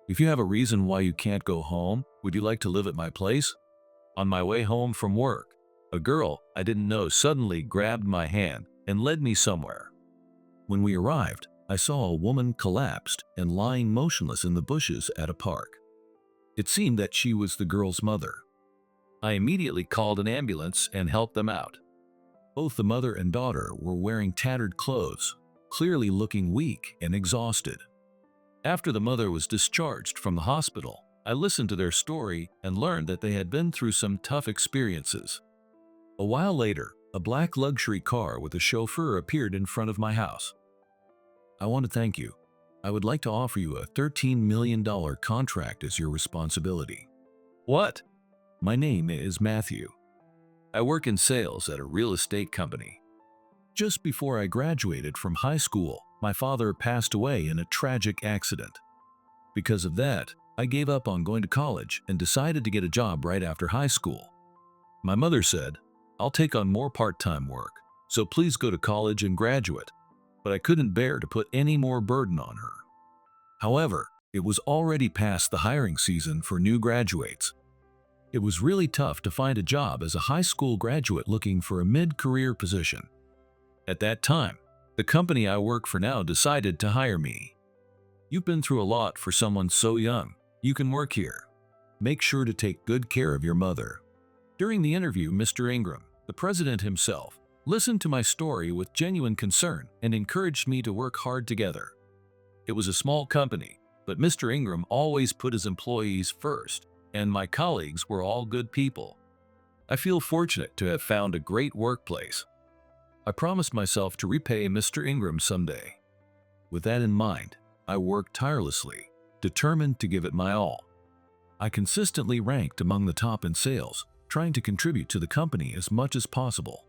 If you have a reason why you can't go home, would you like to live at my place? On my way home from work, a girl I didn't know suddenly grabbed my hand and led me somewhere. When we arrived, I saw a woman collapsed and lying motionless in the bushes at a park. It seemed that she was the girl's mother. I immediately called an ambulance and helped them out. Both the mother and daughter were wearing tattered clothes, clearly looking weak and exhausted. After the mother was discharged from the hospital, I listened to their story and learned that they had been through some tough experiences. A while later, a black luxury car with a chauffeur appeared in front of my house. I want to thank you. I would like to offer you a $13 million contract as your responsibility. What? My name is Matthew. I work in sales at a real estate company. Just before I graduated from high school, my father passed away in a tragic accident. Because of that, I gave up on going to college and decided to get a job right after high school. My mother said, "I'll take on more part-time work, so please go to college and graduate." But I couldn't bear to put any more burden on her. However, it was already past the hiring season for new graduates. It was really tough to find a job as a high school graduate looking for a mid-career position. At that time, the company I work for now decided to hire me. "You've been through a lot for someone so young. You can work here. Make sure to take good care of your mother." During the interview, Mr. Ingram, the president himself, listened to my story with genuine concern and encouraged me to work hard together. It was a small company, but Mr. Ingram always put his employees first, and my colleagues were all good people. I feel fortunate to have found a great workplace. I promised myself to repay Mr. Ingram someday. With that in mind, I worked tirelessly, determined to give it my all. I consistently ranked among the top in sales, trying to contribute to the company as much as possible.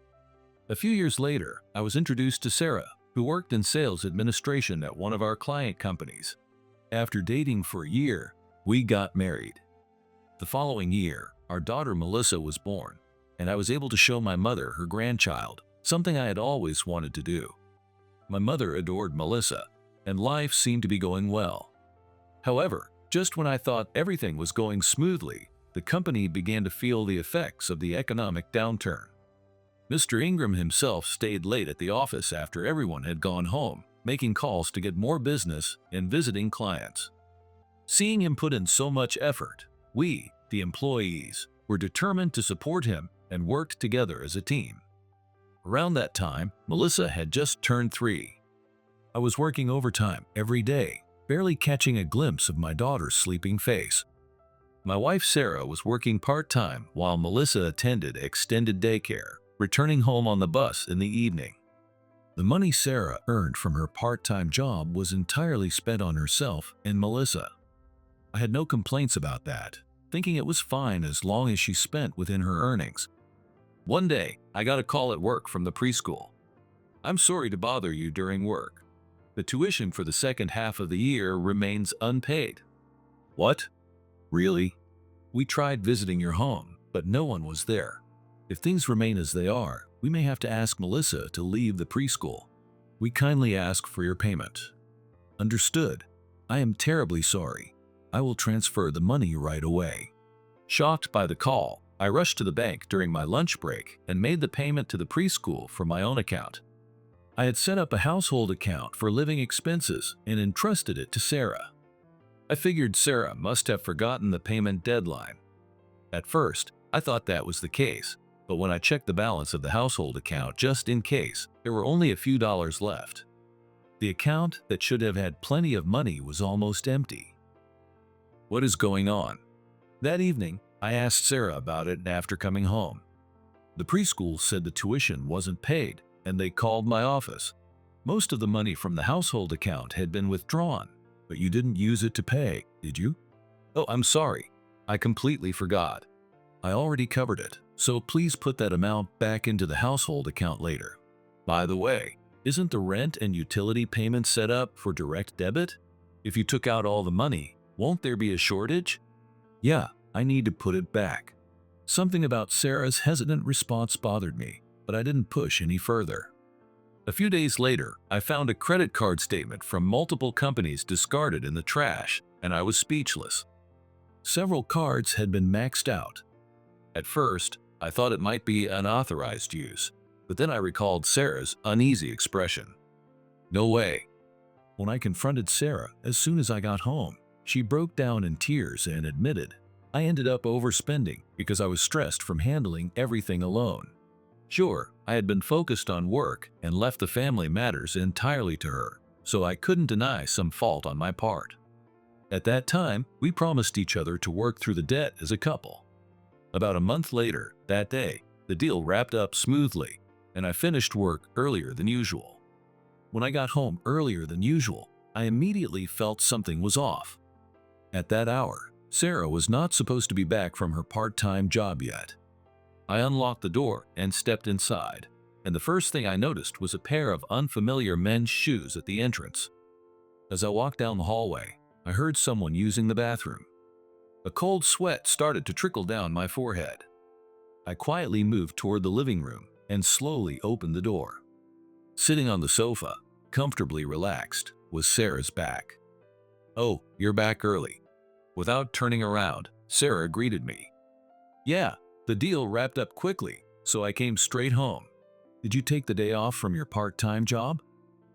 A few years later, I was introduced to Sarah, who worked in sales administration at one of our client companies. After dating for a year, we got married. The following year, our daughter Melissa was born, and I was able to show my mother her grandchild, something I had always wanted to do. My mother adored Melissa, and life seemed to be going well. However, just when I thought everything was going smoothly, the company began to feel the effects of the economic downturn. Mr. Ingram himself stayed late at the office after everyone had gone home, making calls to get more business and visiting clients. Seeing him put in so much effort, we, the employees, were determined to support him and worked together as a team. Around that time, Melissa had just turned 3. I was working overtime every day, barely catching a glimpse of my daughter's sleeping face. My wife Sarah was working part-time while Melissa attended extended daycare, returning home on the bus in the evening. The money Sarah earned from her part-time job was entirely spent on herself and Melissa. I had no complaints about that, thinking it was fine as long as she spent within her earnings. One day, I got a call at work from the preschool. "I'm sorry to bother you during work. The tuition for the second half of the year remains unpaid." "What? Really? We tried visiting your home, but no one was there. If things remain as they are, we may have to ask Melissa to leave the preschool. We kindly ask for your payment." "Understood. I am terribly sorry. I will transfer the money right away." Shocked by the call, I rushed to the bank during my lunch break and made the payment to the preschool from my own account. I had set up a household account for living expenses and entrusted it to Sarah. I figured Sarah must have forgotten the payment deadline. At first, I thought that was the case, but when I checked the balance of the household account just in case, there were only a few dollars left. The account that should have had plenty of money was almost empty. What is going on? That evening, I asked Sarah about it after coming home. The preschool said the tuition wasn't paid, and they called my office. Most of the money from the household account had been withdrawn, but you didn't use it to pay, did you? "Oh, I'm sorry. I completely forgot. I already covered it, so please put that amount back into the household account later. By the way, isn't the rent and utility payment set up for direct debit? If you took out all the money, won't there be a shortage?" "Yeah, I need to put it back." Something about Sarah's hesitant response bothered me, but I didn't push any further. A few days later, I found a credit card statement from multiple companies discarded in the trash, and I was speechless. Several cards had been maxed out. At first, I thought it might be unauthorized use, but then I recalled Sarah's uneasy expression. No way. When I confronted Sarah as soon as I got home, she broke down in tears and admitted, I ended up overspending because I was stressed from handling everything alone. Sure, I had been focused on work and left the family matters entirely to her, so I couldn't deny some fault on my part. At that time, we promised each other to work through the debt as a couple. About a month later, that day, the deal wrapped up smoothly, and I finished work earlier than usual. When I got home earlier than usual, I immediately felt something was off. At that hour, Sarah was not supposed to be back from her part-time job yet. I unlocked the door and stepped inside, and the first thing I noticed was a pair of unfamiliar men's shoes at the entrance. As I walked down the hallway, I heard someone using the bathroom. A cold sweat started to trickle down my forehead. I quietly moved toward the living room and slowly opened the door. Sitting on the sofa, comfortably relaxed, was Sarah's back. "Oh, you're back early." Without turning around, Sarah greeted me. "Yeah, the deal wrapped up quickly, so I came straight home. Did you take the day off from your part-time job?"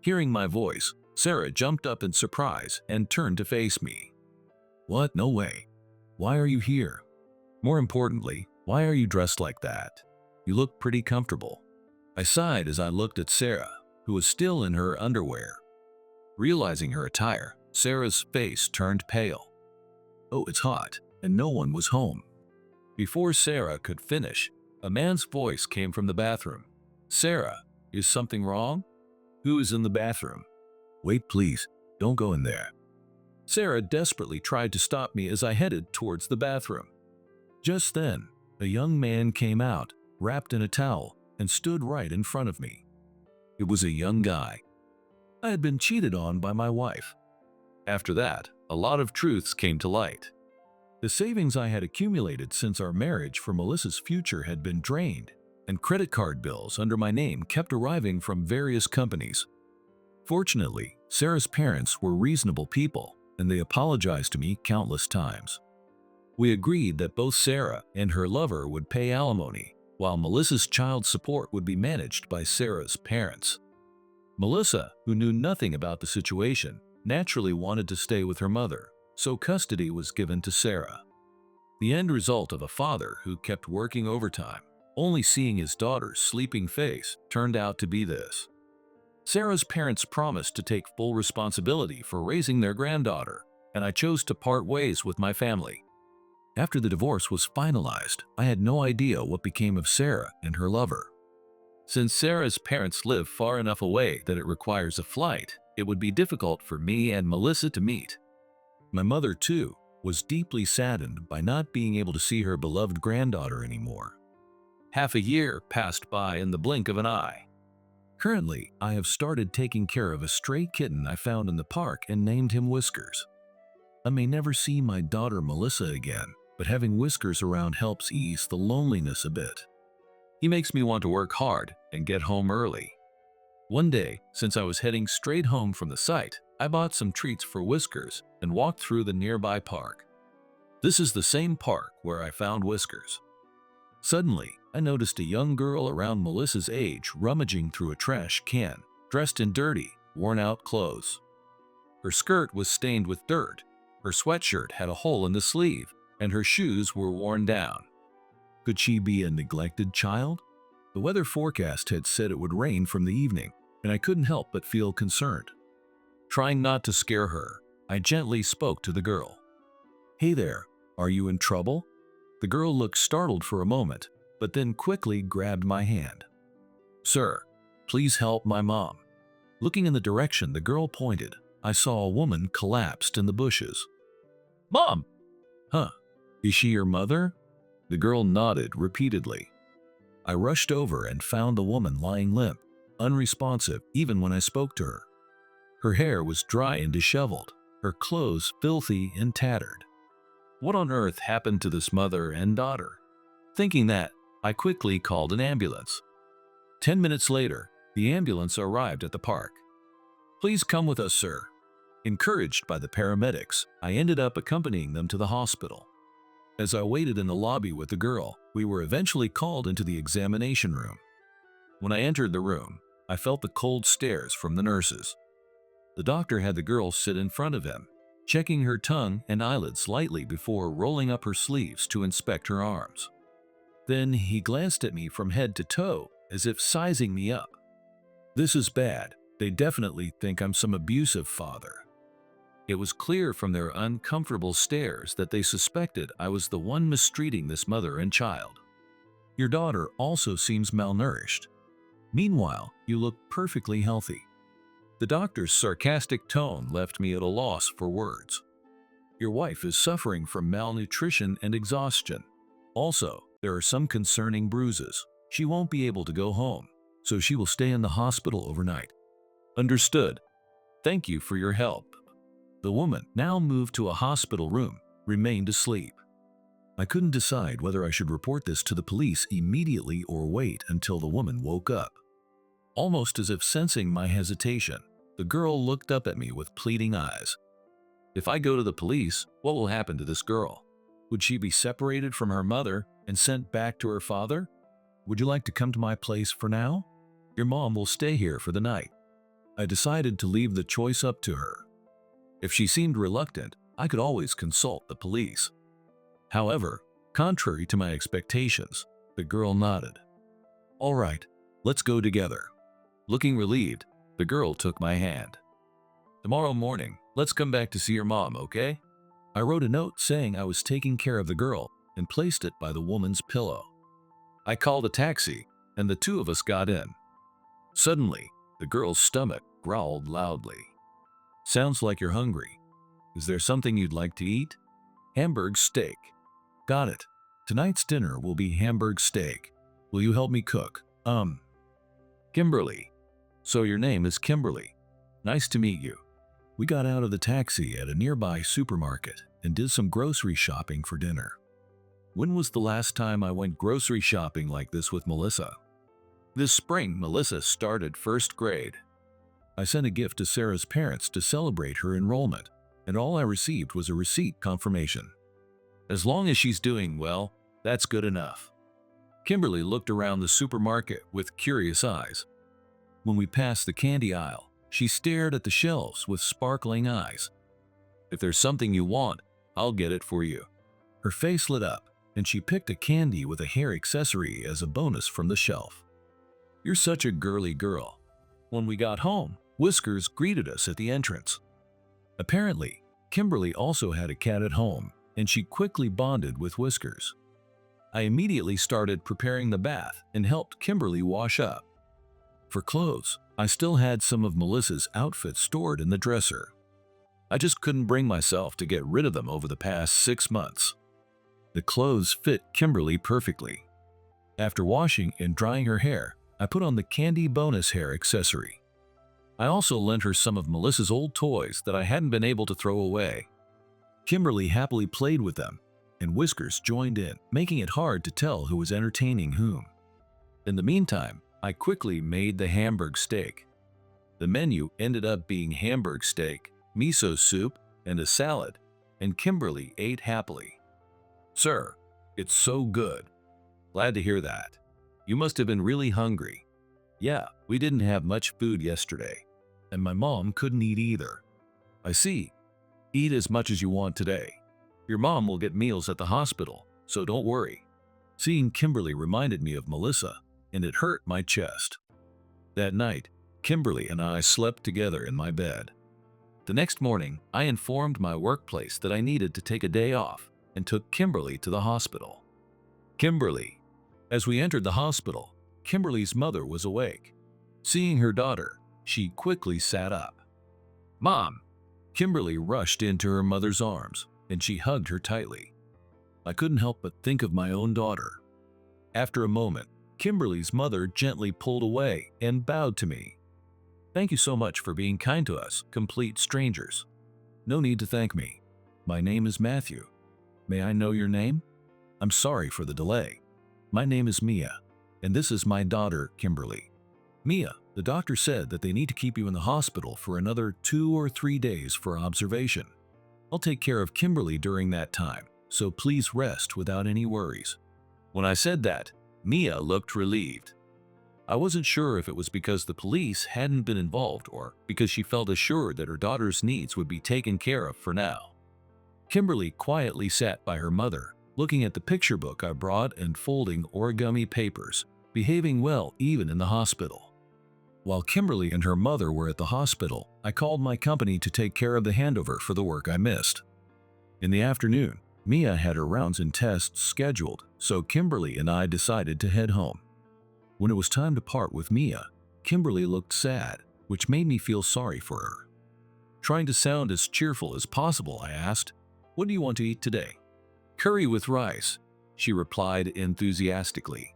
Hearing my voice, Sarah jumped up in surprise and turned to face me. "What? No way. Why are you here? More importantly, why are you dressed like that? You look pretty comfortable." I sighed as I looked at Sarah, who was still in her underwear. Realizing her attire, Sarah's face turned pale. "Oh, it's hot, and no one was home." Before Sarah could finish, a man's voice came from the bathroom. "Sarah, is something wrong? Who is in the bathroom?" "Wait, please, don't go in there." Sarah desperately tried to stop me as I headed towards the bathroom. Just then, a young man came out, wrapped in a towel, and stood right in front of me. It was a young guy. I had been cheated on by my wife. After that, a lot of truths came to light. The savings I had accumulated since our marriage for Melissa's future had been drained, and credit card bills under my name kept arriving from various companies. Fortunately, Sarah's parents were reasonable people, and they apologized to me countless times. We agreed that both Sarah and her lover would pay alimony, while Melissa's child support would be managed by Sarah's parents. Melissa, who knew nothing about the situation, naturally wanted to stay with her mother, so custody was given to Sarah. The end result of a father who kept working overtime, only seeing his daughter's sleeping face, turned out to be this. Sarah's parents promised to take full responsibility for raising their granddaughter, and I chose to part ways with my family. After the divorce was finalized, I had no idea what became of Sarah and her lover. Since Sarah's parents live far enough away that it requires a flight, it would be difficult for me and Melissa to meet. My mother, too, was deeply saddened by not being able to see her beloved granddaughter anymore. Half a year passed by in the blink of an eye. Currently, I have started taking care of a stray kitten I found in the park and named him Whiskers. I may never see my daughter Melissa again, but having Whiskers around helps ease the loneliness a bit. He makes me want to work hard and get home early. One day, since I was heading straight home from the site, I bought some treats for Whiskers and walked through the nearby park. This is the same park where I found Whiskers. Suddenly, I noticed a young girl around Melissa's age rummaging through a trash can, dressed in dirty, worn-out clothes. Her skirt was stained with dirt, her sweatshirt had a hole in the sleeve, and her shoes were worn down. Could she be a neglected child? The weather forecast had said it would rain from the evening, and I couldn't help but feel concerned. Trying not to scare her, I gently spoke to the girl. "Hey there, are you in trouble?" The girl looked startled for a moment, but then quickly grabbed my hand. "Sir, please help my mom." Looking in the direction the girl pointed, I saw a woman collapsed in the bushes. "Mom!" "Huh, is she your mother?" The girl nodded repeatedly. I rushed over and found the woman lying limp, unresponsive even when I spoke to her. Her hair was dry and disheveled, her clothes filthy and tattered. What on earth happened to this mother and daughter? Thinking that, I quickly called an ambulance. 10 minutes later, the ambulance arrived at the park. "Please come with us, sir." Encouraged by the paramedics, I ended up accompanying them to the hospital. As I waited in the lobby with the girl, we were eventually called into the examination room. When I entered the room, I felt the cold stares from the nurses. The doctor had the girl sit in front of him, checking her tongue and eyelids lightly before rolling up her sleeves to inspect her arms. Then he glanced at me from head to toe, as if sizing me up. This is bad. They definitely think I'm some abusive father. It was clear from their uncomfortable stares that they suspected I was the one mistreating this mother and child. Your daughter also seems malnourished. Meanwhile, you look perfectly healthy. The doctor's sarcastic tone left me at a loss for words. Your wife is suffering from malnutrition and exhaustion. Also, there are some concerning bruises. She won't be able to go home, so she will stay in the hospital overnight. Understood. Thank you for your help. The woman, now moved to a hospital room, remained asleep. I couldn't decide whether I should report this to the police immediately or wait until the woman woke up. Almost as if sensing my hesitation, the girl looked up at me with pleading eyes. If I go to the police, what will happen to this girl? Would she be separated from her mother and sent back to her father? Would you like to come to my place for now? Your mom will stay here for the night. I decided to leave the choice up to her. If she seemed reluctant, I could always consult the police. However, contrary to my expectations, the girl nodded. All right, let's go together. Looking relieved, the girl took my hand. Tomorrow morning, let's come back to see your mom, okay? I wrote a note saying I was taking care of the girl and placed it by the woman's pillow. I called a taxi, and the two of us got in. Suddenly, the girl's stomach growled loudly. Sounds like you're hungry. Is there something you'd like to eat? Hamburg steak. Got it. Tonight's dinner will be Hamburg steak. Will you help me cook? Kimberly. So your name is Kimberly. Nice to meet you. We got out of the taxi at a nearby supermarket and did some grocery shopping for dinner. When was the last time I went grocery shopping like this with Melissa? This spring, Melissa started first grade. I sent a gift to Sarah's parents to celebrate her enrollment, and all I received was a receipt confirmation. As long as she's doing well, that's good enough. Kimberly looked around the supermarket with curious eyes. When we passed the candy aisle, she stared at the shelves with sparkling eyes. If there's something you want, I'll get it for you. Her face lit up, and she picked a candy with a hair accessory as a bonus from the shelf. You're such a girly girl. When we got home, Whiskers greeted us at the entrance. Apparently, Kimberly also had a cat at home, and she quickly bonded with Whiskers. I immediately started preparing the bath and helped Kimberly wash up. For clothes, I still had some of Melissa's outfits stored in the dresser. I just couldn't bring myself to get rid of them over the past 6 months. The clothes fit Kimberly perfectly. After washing and drying her hair, I put on the candy bonus hair accessory. I also lent her some of Melissa's old toys that I hadn't been able to throw away. Kimberly happily played with them, and Whiskers joined in, making it hard to tell who was entertaining whom. In the meantime, I quickly made the Hamburg steak. The menu ended up being Hamburg steak, miso soup, and a salad, and Kimberly ate happily. Sir, it's so good. Glad to hear that. You must have been really hungry. Yeah, we didn't have much food yesterday, and my mom couldn't eat either. I see. Eat as much as you want today. Your mom will get meals at the hospital, so don't worry. Seeing Kimberly reminded me of Melissa, and it hurt my chest. That night, Kimberly and I slept together in my bed. The next morning, I informed my workplace that I needed to take a day off and took Kimberly to the hospital. Kimberly. As we entered the hospital, Kimberly's mother was awake. Seeing her daughter, she quickly sat up. Mom! Kimberly rushed into her mother's arms, and she hugged her tightly. I couldn't help but think of my own daughter. After a moment, Kimberly's mother gently pulled away and bowed to me. Thank you so much for being kind to us, complete strangers. No need to thank me. My name is Matthew. May I know your name? I'm sorry for the delay. My name is Mia, and this is my daughter, Kimberly. Mia, The doctor said that they need to keep you in the hospital for another 2 or 3 days for observation. I'll take care of Kimberly during that time, so please rest without any worries." When I said that, Mia looked relieved. I wasn't sure if it was because the police hadn't been involved or because she felt assured that her daughter's needs would be taken care of for now. Kimberly quietly sat by her mother, looking at the picture book I brought and folding origami papers, behaving well even in the hospital. While Kimberly and her mother were at the hospital, I called my company to take care of the handover for the work I missed. In the afternoon, Mia had her rounds and tests scheduled, so Kimberly and I decided to head home. When it was time to part with Mia, Kimberly looked sad, which made me feel sorry for her. Trying to sound as cheerful as possible, I asked, "What do you want to eat today?" "Curry with rice," she replied enthusiastically.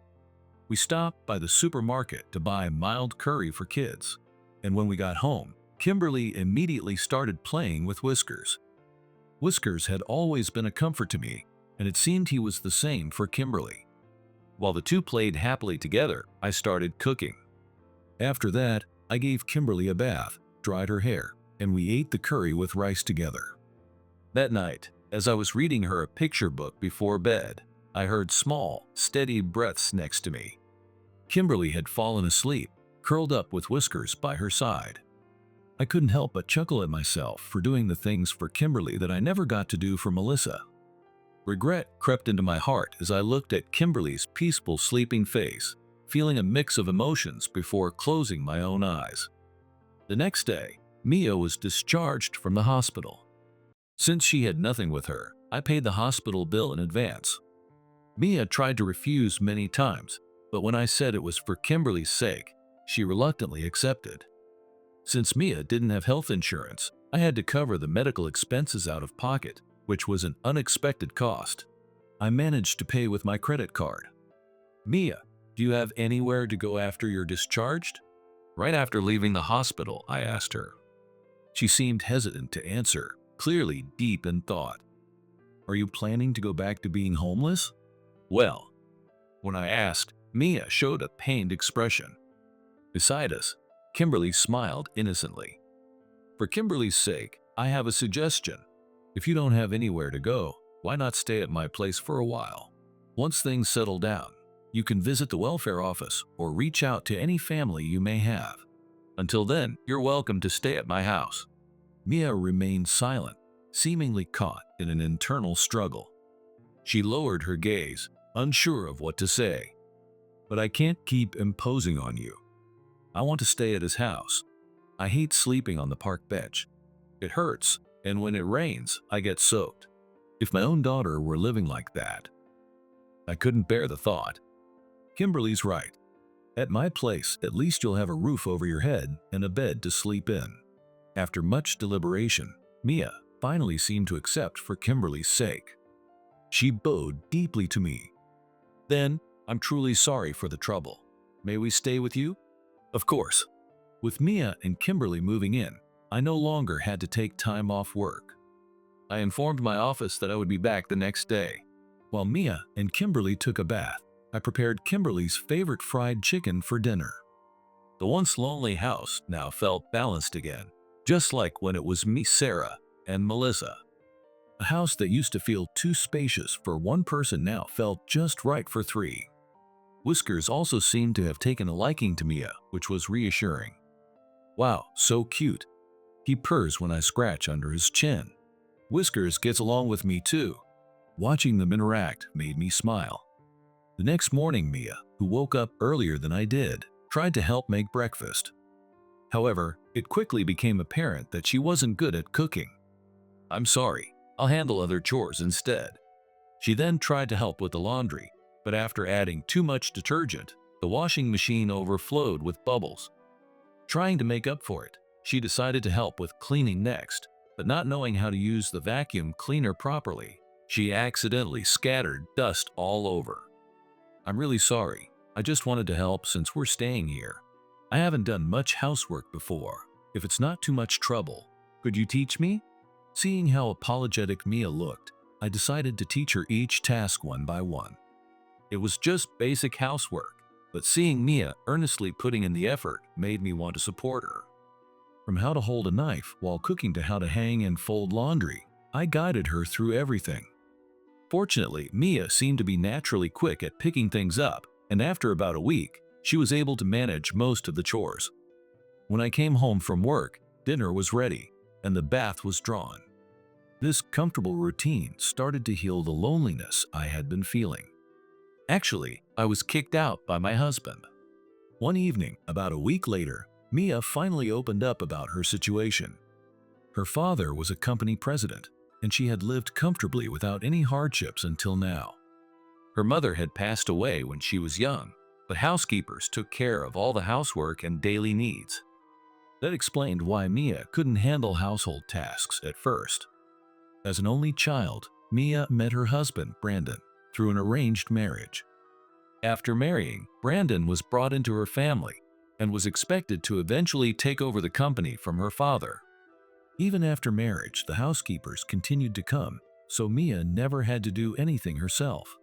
We stopped by the supermarket to buy mild curry for kids, and when we got home, Kimberly immediately started playing with Whiskers. Whiskers had always been a comfort to me, and it seemed he was the same for Kimberly. While the two played happily together, I started cooking. After that, I gave Kimberly a bath, dried her hair, and we ate the curry with rice together. That night, as I was reading her a picture book before bed, I heard small, steady breaths next to me. Kimberly had fallen asleep, curled up with Whiskers by her side. I couldn't help but chuckle at myself for doing the things for Kimberly that I never got to do for Melissa. Regret crept into my heart as I looked at Kimberly's peaceful sleeping face, feeling a mix of emotions before closing my own eyes. The next day, Mia was discharged from the hospital. Since she had nothing with her, I paid the hospital bill in advance. Mia tried to refuse many times, but when I said it was for Kimberly's sake, she reluctantly accepted. Since Mia didn't have health insurance, I had to cover the medical expenses out of pocket, which was an unexpected cost. I managed to pay with my credit card. "Mia, do you have anywhere to go after you're discharged?" Right after leaving the hospital, I asked her. She seemed hesitant to answer, clearly deep in thought. "Are you planning to go back to being homeless?" "Well," when I asked, Mia showed a pained expression. Beside us, Kimberly smiled innocently. "For Kimberly's sake, I have a suggestion. If you don't have anywhere to go, why not stay at my place for a while? Once things settle down, you can visit the welfare office or reach out to any family you may have. Until then, you're welcome to stay at my house." Mia remained silent, seemingly caught in an internal struggle. She lowered her gaze, unsure of what to say. "But I can't keep imposing on you. I want to stay at his house. I hate sleeping on the park bench. It hurts, and when it rains, I get soaked. If my own daughter were living like that." I couldn't bear the thought. Kimberly's right. At my place, at least you'll have a roof over your head and a bed to sleep in. After much deliberation, Mia finally seemed to accept for Kimberly's sake. She bowed deeply to me. "Then, I'm truly sorry for the trouble. May we stay with you?" Of course. With Mia and Kimberly moving in, I no longer had to take time off work. I informed my office that I would be back the next day. While Mia and Kimberly took a bath, I prepared Kimberly's favorite fried chicken for dinner. The once lonely house now felt balanced again, just like when it was me, Sarah, and Melissa. A house that used to feel too spacious for one person now felt just right for three. Whiskers also seemed to have taken a liking to Mia, which was reassuring. "Wow, so cute." He purrs when I scratch under his chin. Whiskers gets along with me too. Watching them interact made me smile. The next morning, Mia, who woke up earlier than I did, tried to help make breakfast. However, it quickly became apparent that she wasn't good at cooking. "I'm sorry, I'll handle other chores instead." She then tried to help with the laundry, but after adding too much detergent, the washing machine overflowed with bubbles. Trying to make up for it, she decided to help with cleaning next, but not knowing how to use the vacuum cleaner properly, she accidentally scattered dust all over. "I'm really sorry. I just wanted to help since we're staying here. I haven't done much housework before. If it's not too much trouble, could you teach me?" Seeing how apologetic Mia looked, I decided to teach her each task one by one. It was just basic housework. but seeing Mia earnestly putting in the effort made me want to support her. From how to hold a knife while cooking to how to hang and fold laundry, I guided her through everything. Fortunately, Mia seemed to be naturally quick at picking things up, and after about a week, she was able to manage most of the chores. When I came home from work, dinner was ready, and the bath was drawn. This comfortable routine started to heal the loneliness I had been feeling. Actually, I was kicked out by my husband. One evening, about a week later, Mia finally opened up about her situation. Her father was a company president, and she had lived comfortably without any hardships until now. Her mother had passed away when she was young, but housekeepers took care of all the housework and daily needs. That explained why Mia couldn't handle household tasks at first. As an only child, Mia met her husband, Brandon, through an arranged marriage. After marrying, Brandon was brought into her family and was expected to eventually take over the company from her father. Even after marriage, the housekeepers continued to come, so Mia never had to do anything herself.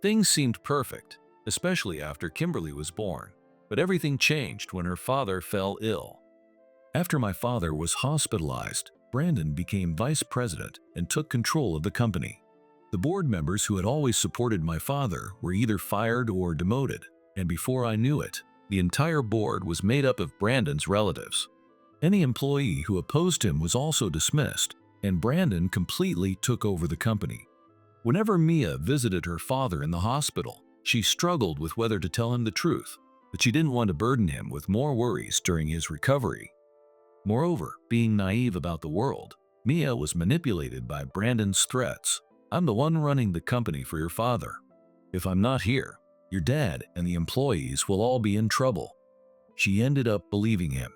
Things seemed perfect, especially after Kimberly was born, but everything changed when her father fell ill. After my father was hospitalized, Brandon became vice president and took control of the company. The board members who had always supported my father were either fired or demoted, and before I knew it, the entire board was made up of Brandon's relatives. Any employee who opposed him was also dismissed, and Brandon completely took over the company. Whenever Mia visited her father in the hospital, she struggled with whether to tell him the truth, but she didn't want to burden him with more worries during his recovery. Moreover, being naive about the world, Mia was manipulated by Brandon's threats. "I'm the one running the company for your father. If I'm not here, your dad and the employees will all be in trouble." She ended up believing him.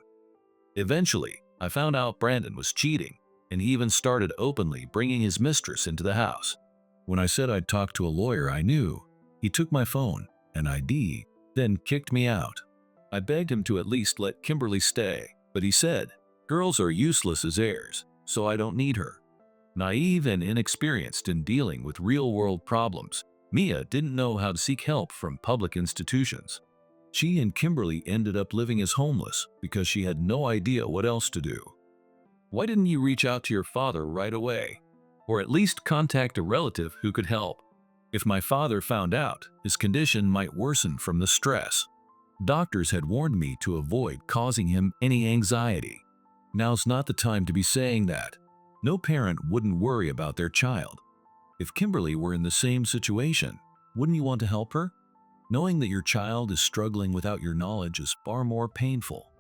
Eventually, I found out Brandon was cheating, and he even started openly bringing his mistress into the house. When I said I'd talk to a lawyer I knew, he took my phone and ID, then kicked me out. I begged him to at least let Kimberly stay, but he said, "Girls are useless as heirs, so I don't need her." Naive and inexperienced in dealing with real-world problems, Mia didn't know how to seek help from public institutions. She and Kimberly ended up living as homeless because she had no idea what else to do. Why didn't you reach out to your father right away? Or at least contact a relative who could help? If my father found out, his condition might worsen from the stress. Doctors had warned me to avoid causing him any anxiety. Now's not the time to be saying that. No parent wouldn't worry about their child. If Kimberly were in the same situation, wouldn't you want to help her? Knowing that your child is struggling without your knowledge is far more painful.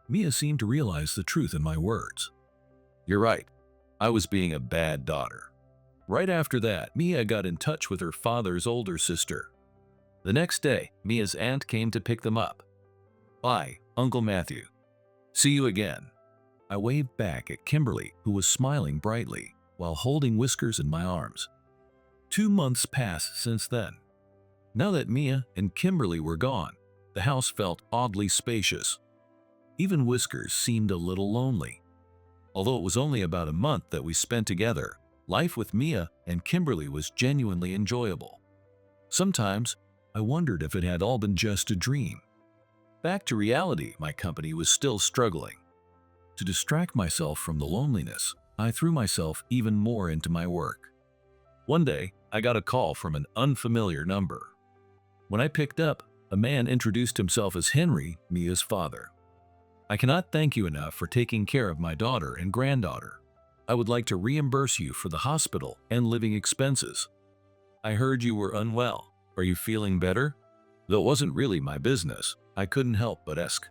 Mia seemed to realize the truth in my words. "You're right. I was being a bad daughter." Right after that, Mia got in touch with her father's older sister. The next day, Mia's aunt came to pick them up. "Bye, Uncle Matthew. See you again." I waved back at Kimberly, who was smiling brightly while holding Whiskers in my arms. 2 months passed since then. Now that Mia and Kimberly were gone, the house felt oddly spacious. Even Whiskers seemed a little lonely. Although it was only about a month that we spent together, life with Mia and Kimberly was genuinely enjoyable. Sometimes, I wondered if it had all been just a dream. Back to reality, my company was still struggling. To distract myself from the loneliness, I threw myself even more into my work. One day, I got a call from an unfamiliar number. When I picked up, a man introduced himself as Henry, Mia's father. "I cannot thank you enough for taking care of my daughter and granddaughter. I would like to reimburse you for the hospital and living expenses. I heard you were unwell. Are you feeling better?" Though it wasn't really my business, I couldn't help but ask.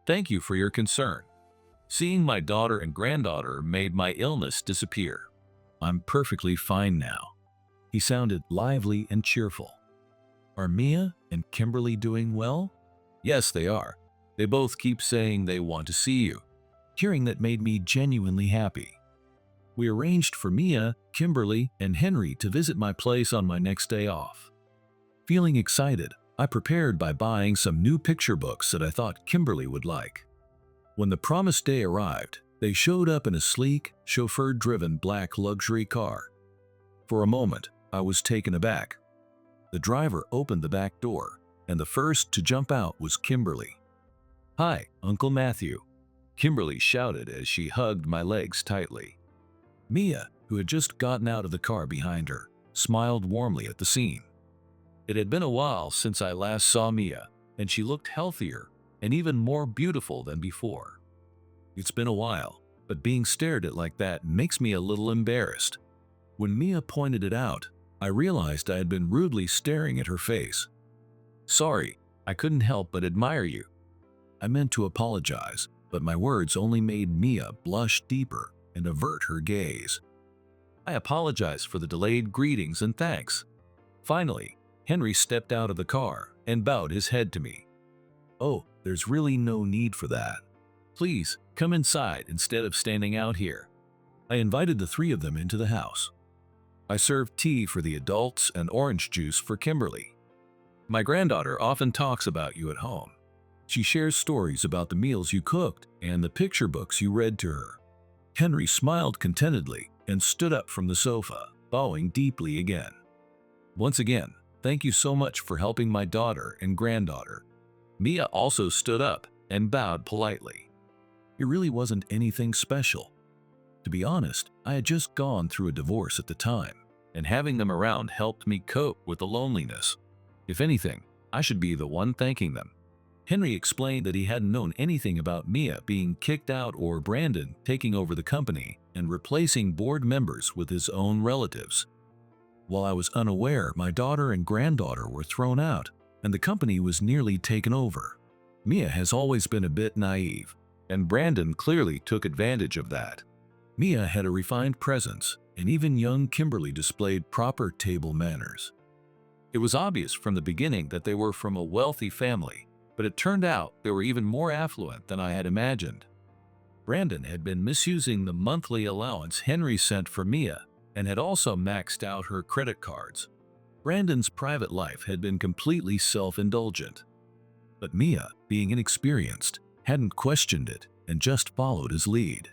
Thank you for your concern. Seeing my daughter and granddaughter made my illness disappear. I'm perfectly fine now." He sounded lively and cheerful. "Are Mia and Kimberly doing well?" "Yes, they are. They both keep saying they want to see you." Hearing that made me genuinely happy. We arranged for Mia, Kimberly, and Henry to visit my place on my next day off. Feeling excited, I prepared by buying some new picture books that I thought Kimberly would like. When the promised day arrived, they showed up in a sleek, chauffeur-driven black luxury car. For a moment, I was taken aback. The driver opened the back door, and the first to jump out was Kimberly. "Hi, Uncle Matthew," Kimberly shouted as she hugged my legs tightly. Mia, who had just gotten out of the car behind her, smiled warmly at the scene. It had been a while since I last saw Mia, and she looked healthier and even more beautiful than before. It's been a while, but being stared at like that makes me a little embarrassed. When Mia pointed it out, I realized I had been rudely staring at her face. "Sorry, I couldn't help but admire you." I meant to apologize, but my words only made Mia blush deeper and avert her gaze. I apologized for the delayed greetings and thanks. Finally, Henry stepped out of the car and bowed his head to me. "Oh, there's really no need for that. Please, come inside instead of standing out here." I invited the three of them into the house. I served tea for the adults and orange juice for Kimberly. "My granddaughter often talks about you at home. She shares stories about the meals you cooked and the picture books you read to her." Henry smiled contentedly and stood up from the sofa, bowing deeply again. "Once again, thank you so much for helping my daughter and granddaughter." Mia also stood up and bowed politely. It really wasn't anything special. To be honest, I had just gone through a divorce at the time, and having them around helped me cope with the loneliness. If anything, I should be the one thanking them. Henry explained that he hadn't known anything about Mia being kicked out or Brandon taking over the company and replacing board members with his own relatives. While I was unaware, my daughter and granddaughter were thrown out, and the company was nearly taken over. Mia has always been a bit naive, and Brandon clearly took advantage of that. Mia had a refined presence, and even young Kimberly displayed proper table manners. It was obvious from the beginning that they were from a wealthy family, but it turned out they were even more affluent than I had imagined. Brandon had been misusing the monthly allowance Henry sent for Mia and had also maxed out her credit cards. Brandon's private life had been completely self-indulgent. But Mia, being inexperienced, hadn't questioned it and just followed his lead.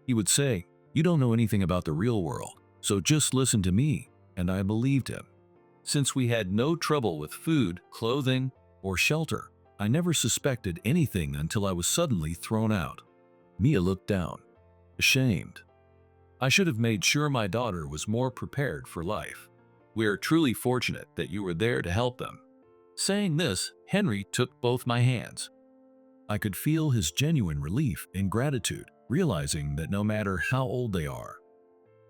He would say, "You don't know anything about the real world, so just listen to me," and I believed him. Since we had no trouble with food, clothing, or shelter, I never suspected anything until I was suddenly thrown out. Mia looked down, ashamed. "I should have made sure my daughter was more prepared for life. We are truly fortunate that you were there to help them." Saying this, Henry took both my hands. I could feel his genuine relief and gratitude, realizing that no matter how old they are,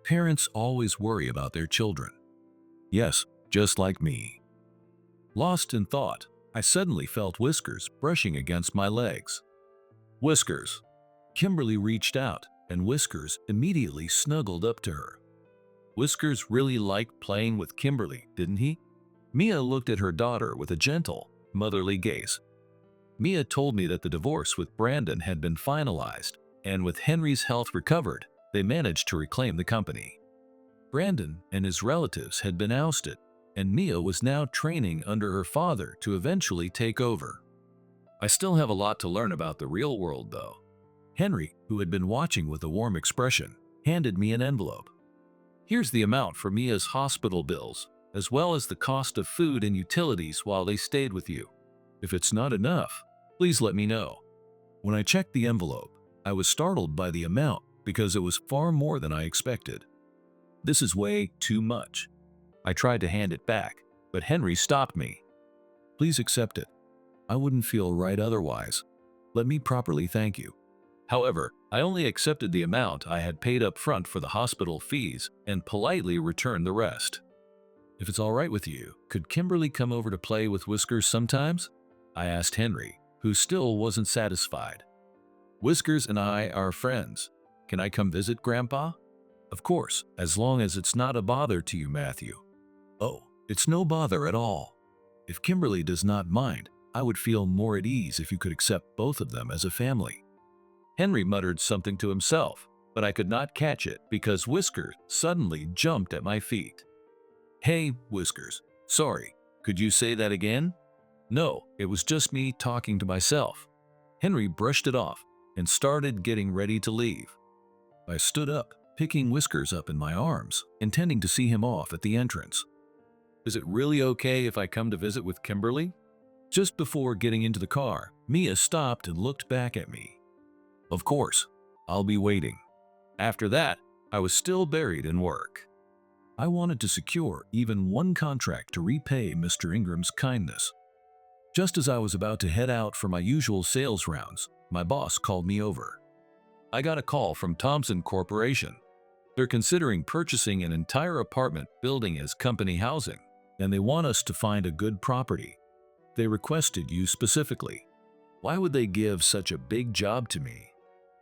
parents always worry about their children. Yes, just like me. Lost in thought, I suddenly felt Whiskers brushing against my legs. "Whiskers." Kimberly reached out, and Whiskers immediately snuggled up to her. Whiskers really liked playing with Kimberly, didn't he? Mia looked at her daughter with a gentle, motherly gaze. Mia told me that the divorce with Brandon had been finalized, and with Henry's health recovered, they managed to reclaim the company. Brandon and his relatives had been ousted, and Mia was now training under her father to eventually take over. I still have a lot to learn about the real world, though. Henry, who had been watching with a warm expression, handed me an envelope. "Here's the amount for Mia's hospital bills, as well as the cost of food and utilities while they stayed with you. If it's not enough, please let me know." When I checked the envelope, I was startled by the amount because it was far more than I expected. "This is way too much." I tried to hand it back, but Henry stopped me. "Please accept it. I wouldn't feel right otherwise. Let me properly thank you." However, I only accepted the amount I had paid up front for the hospital fees and politely returned the rest. "If it's all right with you, could Kimberly come over to play with Whiskers sometimes?" I asked Henry, who still wasn't satisfied. "Whiskers and I are friends. Can I come visit, Grandpa?" "Of course, as long as it's not a bother to you, Matthew." "Oh, it's no bother at all. If Kimberly does not mind, I would feel more at ease if you could accept both of them as a family." Henry muttered something to himself, but I could not catch it because Whiskers suddenly jumped at my feet. "Hey, Whiskers, sorry, could you say that again?" "No, it was just me talking to myself." Henry brushed it off and started getting ready to leave. I stood up, picking Whiskers up in my arms, intending to see him off at the entrance. "Is it really okay if I come to visit with Kimberly?" Just before getting into the car, Mia stopped and looked back at me. Of course, I'll be waiting. After that, I was still buried in work. I wanted to secure even one contract to repay Mr. Ingram's kindness. Just as I was about to head out for my usual sales rounds, my boss called me over. I got a call from Thompson Corporation. They're considering purchasing an entire apartment building as company housing, and they want us to find a good property. They requested you specifically. Why would they give such a big job to me?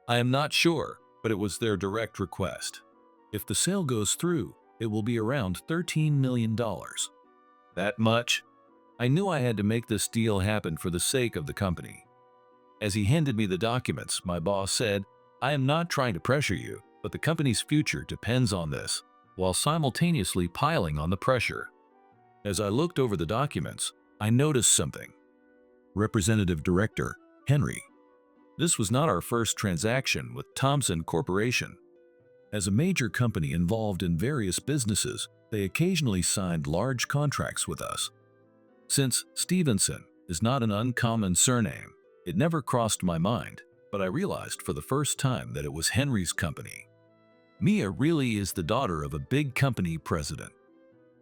I am not sure, but it was their direct request. If the sale goes through, it will be around $13 million. That much? I knew I had to make this deal happen for the sake of the company. As he handed me the documents, my boss said, "I am not trying to pressure you, but the company's future depends on this," while simultaneously piling on the pressure. As I looked over the documents, I noticed something. Representative Director, Henry. This was not our first transaction with Thompson Corporation. As a major company involved in various businesses, they occasionally signed large contracts with us. Since Stevenson is not an uncommon surname, it never crossed my mind, but I realized for the first time that it was Henry's company. Mia really is the daughter of a big company president.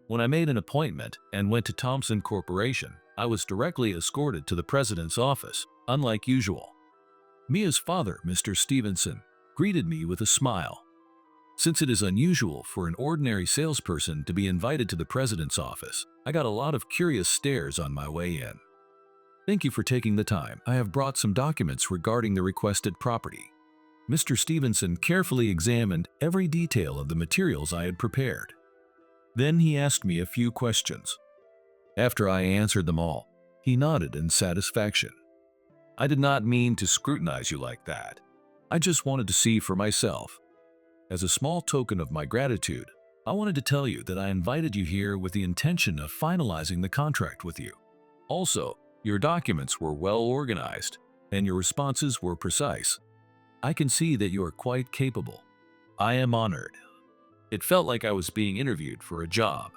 When I made an appointment and went to Thompson Corporation, I was directly escorted to the president's office, unlike usual. Mia's father, Mr. Stevenson, greeted me with a smile. Since it is unusual for an ordinary salesperson to be invited to the president's office, I got a lot of curious stares on my way in. "Thank you for taking the time. I have brought some documents regarding the requested property." Mr. Stevenson carefully examined every detail of the materials I had prepared. Then he asked me a few questions. After I answered them all, he nodded in satisfaction. "I did not mean to scrutinize you like that. I just wanted to see for myself. As a small token of my gratitude, I wanted to tell you that I invited you here with the intention of finalizing the contract with you. Also, your documents were well organized, and your responses were precise. I can see that you are quite capable. I am honored." It felt like I was being interviewed for a job.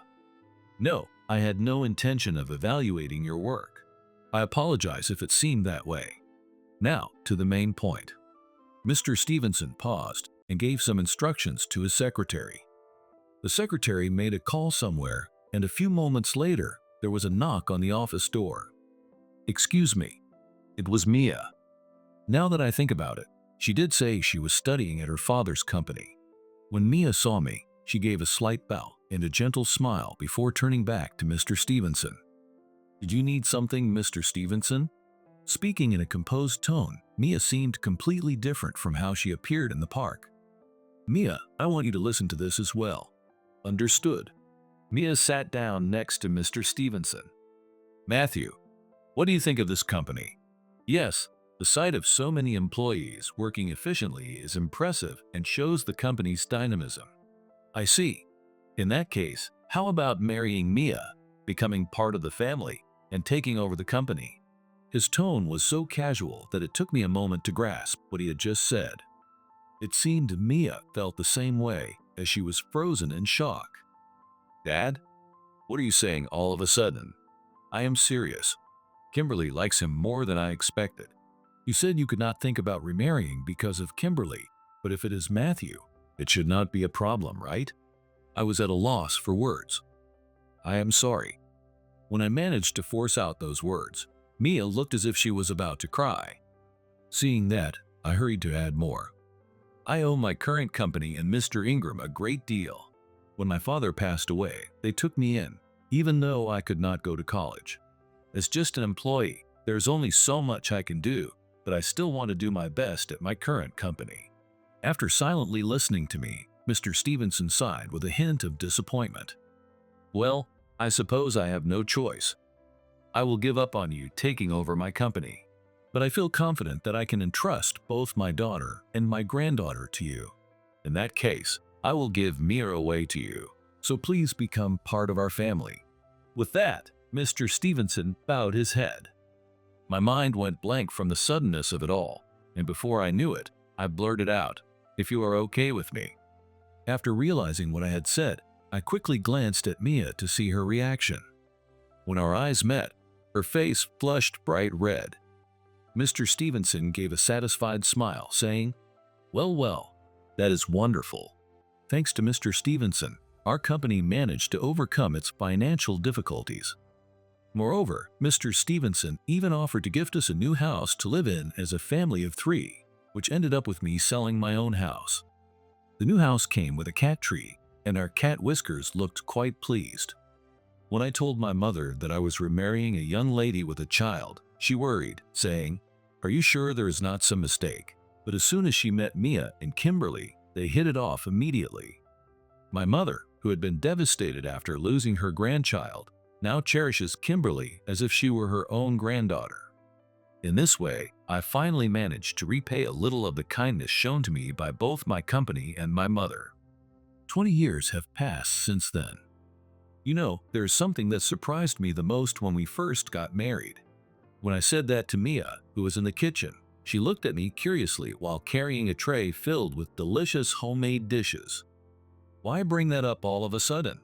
No, I had no intention of evaluating your work. I apologize if it seemed that way. Now, to the main point. Mr. Stevenson paused and gave some instructions to his secretary. The secretary made a call somewhere, and a few moments later, there was a knock on the office door. "Excuse me." It was Mia. Now that I think about it, she did say she was studying at her father's company. When Mia saw me, she gave a slight bow and a gentle smile before turning back to Mr. Stevenson. "Did you need something, Mr. Stevenson?" Speaking in a composed tone, Mia seemed completely different from how she appeared in the park. "Mia, I want you to listen to this as well." "Understood." Mia sat down next to Mr. Stevenson. "Matthew, what do you think of this company?" "Yes, the sight of so many employees working efficiently is impressive and shows the company's dynamism." "I see. In that case, how about marrying Mia, becoming part of the family, and taking over the company?" His tone was so casual that it took me a moment to grasp what he had just said. It seemed Mia felt the same way, as she was frozen in shock. "Dad? What are you saying all of a sudden?" "I am serious. Kimberly likes him more than I expected. You said you could not think about remarrying because of Kimberly, but if it is Matthew, it should not be a problem, right?" I was at a loss for words. "I am sorry." When I managed to force out those words, Mia looked as if she was about to cry. Seeing that, I hurried to add more. "I owe my current company and Mr. Ingram a great deal. When my father passed away, they took me in, even though I could not go to college. As just an employee, there's only so much I can do, but I still want to do my best at my current company." After silently listening to me, Mr. Stevenson sighed with a hint of disappointment. "Well, I suppose I have no choice. I will give up on you taking over my company. But I feel confident that I can entrust both my daughter and my granddaughter to you. In that case, I will give Mia away to you, so please become part of our family." With that, Mr. Stevenson bowed his head. My mind went blank from the suddenness of it all, and before I knew it, I blurted out, "If you are okay with me." After realizing what I had said, I quickly glanced at Mia to see her reaction. When our eyes met, Her face flushed bright red. Mr. Stevenson gave a satisfied smile, saying, "Well, well, that is wonderful. Thanks to Mr. Stevenson, our company managed to overcome its financial difficulties. Moreover, Mr. Stevenson even offered to gift us a new house to live in as a family of 3, which ended up with me selling my own house. The new house came with a cat tree, and our cat Whiskers looked quite pleased. When I told my mother that I was remarrying a young lady with a child, she worried, saying, 'Are you sure there is not some mistake?' But as soon as she met Mia and Kimberly, they hit it off immediately. My mother, who had been devastated after losing her grandchild, now cherishes Kimberly as if she were her own granddaughter. In this way, I finally managed to repay a little of the kindness shown to me by both my company and my mother. 20 years have passed since then. You know, there's something that surprised me the most when we first got married. When I said that to Mia, who was in the kitchen, she looked at me curiously while carrying a tray filled with delicious homemade dishes. Why bring that up all of a sudden?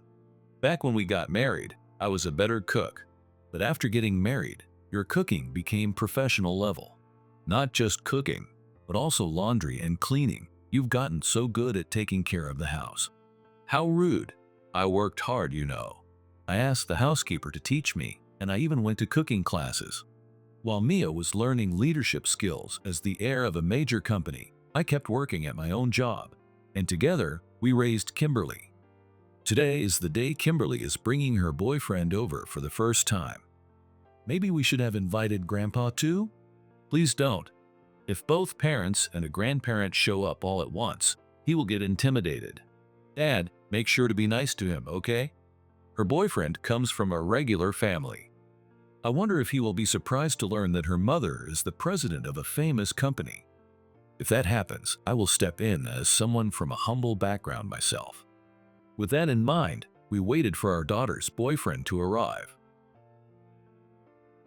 Back when we got married, I was a better cook. But after getting married, your cooking became professional level. Not just cooking, but also laundry and cleaning. You've gotten so good at taking care of the house. How rude. I worked hard, you know. I asked the housekeeper to teach me, and I even went to cooking classes. While Mia was learning leadership skills as the heir of a major company, I kept working at my own job, and together we raised Kimberly. Today is the day Kimberly is bringing her boyfriend over for the first time. Maybe we should have invited Grandpa too? Please don't. If both parents and a grandparent show up all at once, he will get intimidated. Dad, make sure to be nice to him, okay? Her boyfriend comes from a regular family. I wonder if he will be surprised to learn that her mother is the president of a famous company. If that happens, I will step in as someone from a humble background myself. With that in mind, we waited for our daughter's boyfriend to arrive.